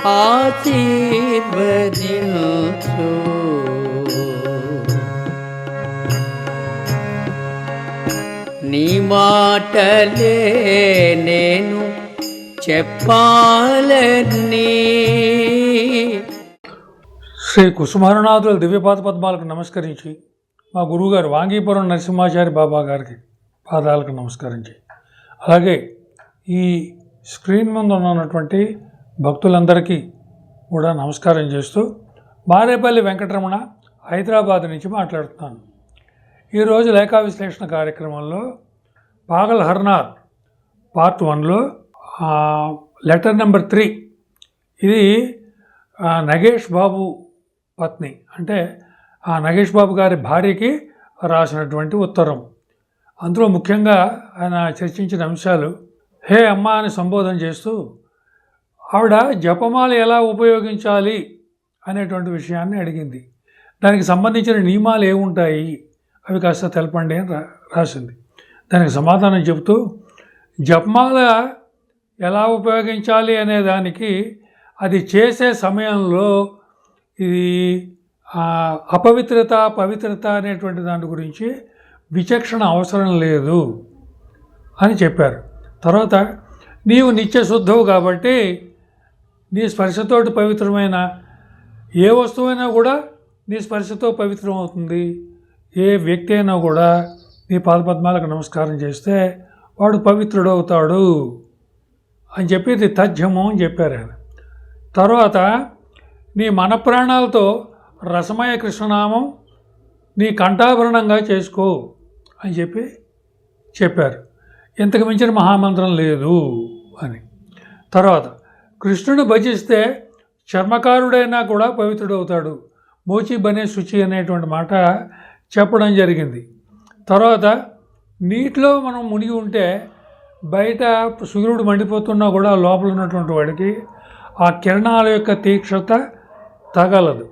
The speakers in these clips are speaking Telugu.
ఆశీర్వదించు. నీ మాటలే నేను చెప్పాలని. శ్రీ కుసుమారనాథుల దివ్యపాద పద్మాలకు నమస్కరించి, మా గురువుగారు వాంగీపురం నరసింహాచారి బాబా గారికి పాదాలకు నమస్కరించి, అలాగే ఈ స్క్రీన్ ముందు ఉన్నటువంటి భక్తులందరికీ కూడా నమస్కారం చేస్తూ మారేపల్లి వెంకటరమణ హైదరాబాద్ నుంచి మాట్లాడుతున్నాను. ఈరోజు లేఖా విశ్లేషణ కార్యక్రమంలో పాగల్ హర్నాథ్ పార్ట్ 1లో లెటర్ నెంబర్ 3, ఇది నగేష్ బాబు పత్ని, అంటే ఆ నగేష్ బాబు గారి భార్యకి రాసినటువంటి ఉత్తరం. అందులో ముఖ్యంగా ఆయన చర్చించిన అంశాలు, హే అమ్మ అని సంబోధన చేస్తూ ఆవిడ జపమాల ఎలా ఉపయోగించాలి అనేటువంటి విషయాన్ని అడిగింది. దానికి సంబంధించిన నియమాలు ఏముంటాయి అవి కాస్త తెలపండి అని రాసింది. దానికి సమాధానం చెబుతూ, జపమాల ఎలా ఉపయోగించాలి అనే దానికి అది చేసే సమయంలో ఇది అపవిత్రత పవిత్రత అనేటువంటి దాని గురించి విచక్షణ అవసరం లేదు అని చెప్పారు. తర్వాత నీవు నిత్య శుద్ధవు కాబట్టి నీ స్పర్శతోటి పవిత్రమైన ఏ వస్తువైనా కూడా నీ స్పర్శతో పవిత్రం అవుతుంది. ఏ వ్యక్తి అయినా కూడా నీ పాదపద్మాలకు నమస్కారం చేస్తే వాడు పవిత్రుడు అవుతాడు అని చెప్పి ఇది తథ్యము అని చెప్పారు ఆయన. తర్వాత నీ మన ప్రాణాలతో రసమయ కృష్ణనామం నీ కంఠాభరణంగా చేసుకో అని చెప్పారు. ఇంతకు మించిన మహామంత్రం లేదు అని. తర్వాత కృష్ణుని భజిస్తే చర్మకారుడైనా కూడా పవిత్రుడు అవుతాడు, మోచి బనే శుచి అనేటువంటి మాట చెప్పడం జరిగింది. తర్వాత నీటిలో మనం మునిగి ఉంటే బయట సూర్యుడు మండిపోతున్నా కూడా లోపల ఉన్నటువంటి వాడికి ఆ కిరణాల యొక్క తీక్షత తగలదు.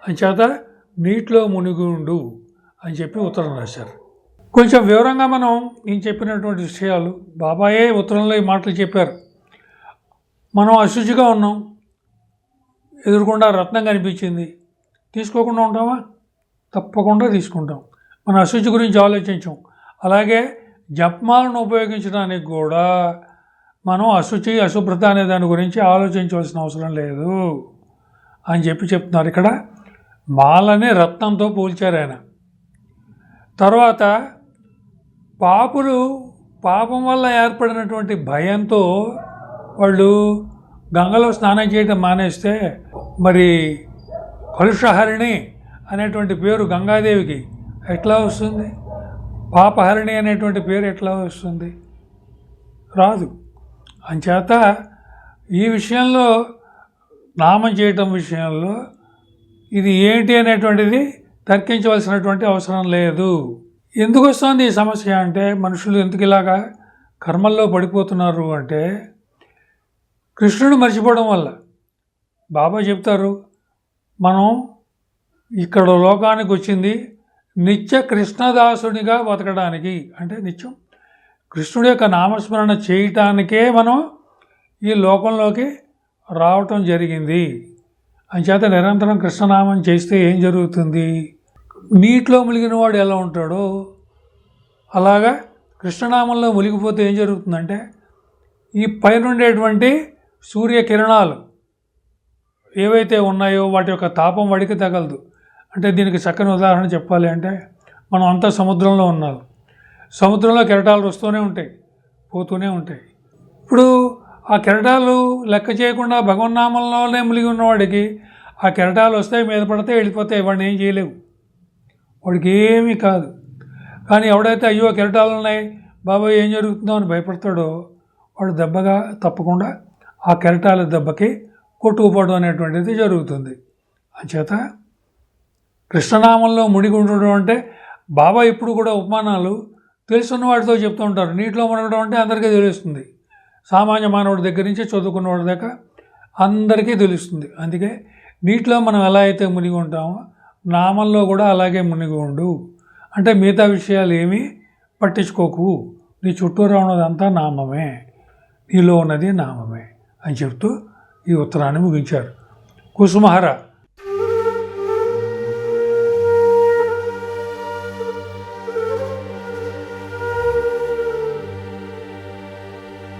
అంచేత నీటిలో మునిగి ఉండు అని చెప్పి ఉత్తరం రాశారు. కొంచెం వివరంగా నేను చెప్పినటువంటి విషయాలు బాబాయే ఉత్తరంలో ఈ మాటలు చెప్పారు. మనం అశుచిగా ఉన్నాం, ఎదురుకుండా రత్నం కనిపించింది, తీసుకోకుండా ఉంటామా? తప్పకుండా తీసుకుంటాం. మన అశుచి గురించి ఆలోచించాం. అలాగే జపమాలను ఉపయోగించడానికి కూడా మనం అశుచి అశుభ్రత అనే దాని గురించి ఆలోచించవలసిన అవసరం లేదు అని చెప్తున్నారు. ఇక్కడ మాలని రత్నంతో పోల్చారు ఆయన. తర్వాత పాపులు పాపం వల్ల ఏర్పడినటువంటి భయంతో వాళ్ళు గంగలో స్నానం చేయడం మానేస్తే మరి కలుషహరిణి అనేటువంటి పేరు గంగాదేవికి ఎట్లా వస్తుంది? పాపహరిణి అనేటువంటి పేరు ఎట్లా వస్తుంది? రాదు. అంచేత ఈ విషయంలో నామం చేయటం విషయంలో ఇది ఏంటి అనేటువంటిది తర్కించవలసినటువంటి అవసరం లేదు. ఎందుకు వస్తుంది ఈ సమస్య అంటే, మనుషులు ఎందుకు ఇలాగా కర్మల్లో పడిపోతున్నారు అంటే కృష్ణుడు మర్చిపోవడం వల్ల. బాబా చెప్తారు, మనం ఇక్కడ లోకానికి వచ్చింది నిత్య కృష్ణదాసునిగా బతకడానికి, అంటే నిత్యం కృష్ణుడి యొక్క నామస్మరణ చేయటానికే మనం ఈ లోకంలోకి రావటం జరిగింది. అంచేత నిరంతరం కృష్ణనామం చేస్తే ఏం జరుగుతుంది? నీటిలో మునిగిన వాడు ఎలా ఉంటాడో అలాగా కృష్ణనామంలో మునిగిపోతే ఏం జరుగుతుందంటే ఈ పైన ఉండేటువంటి సూర్యకిరణాలు ఏవైతే ఉన్నాయో వాటి యొక్క తాపం వాడికి తగలదు. అంటే దీనికి చక్కని ఉదాహరణ చెప్పాలి అంటే, మనం అంతా సముద్రంలో ఉన్నాం. సముద్రంలో కెరటాలు వస్తూనే ఉంటాయి, పోతూనే ఉంటాయి. ఇప్పుడు ఆ కెరటాలు లెక్క చేయకుండా భగవన్నామంలోనే మునిగి ఉన్నవాడికి ఆ కెరటాలు వస్తాయి, మీద పడితే వెళ్ళిపోతాయి, వాడిని ఏం చేయలేవు, వాడికి ఏమీ కాదు. కానీ ఎవడైతే అయ్యో కెరటాలు ఉన్నాయి బాబాయ్ ఏం జరుగుతుందో అని భయపడతాడో వాడు దెబ్బగా తప్పకుండా ఆ కెరటాల దెబ్బకి కొట్టుకుపోవడం అనేటువంటిది జరుగుతుంది. అంచేత కృష్ణనామంలో మునిగి ఉండడం అంటే, బాబా ఇప్పుడు కూడా ఉపమానాలు తెలుసున్న వాటితో చెప్తూ ఉంటారు. నీటిలో మునగడం అంటే అందరికీ తెలుస్తుంది, సామాన్య మానవుడి దగ్గర నుంచి చదువుకున్నవాడి దాకా అందరికీ తెలుస్తుంది. అందుకే నీటిలో మనం ఎలా అయితే మునిగి ఉంటామో నామంలో కూడా అలాగే మునిగి ఉండు. అంటే మిగతా విషయాలు ఏమీ పట్టించుకోకు, నీ చుట్టూరా ఉన్నదంతా నామమే, నీలో ఉన్నది నామమే అని చెప్తూ ఈ ఉత్తరాన్ని ముగించారు. కుసుమహర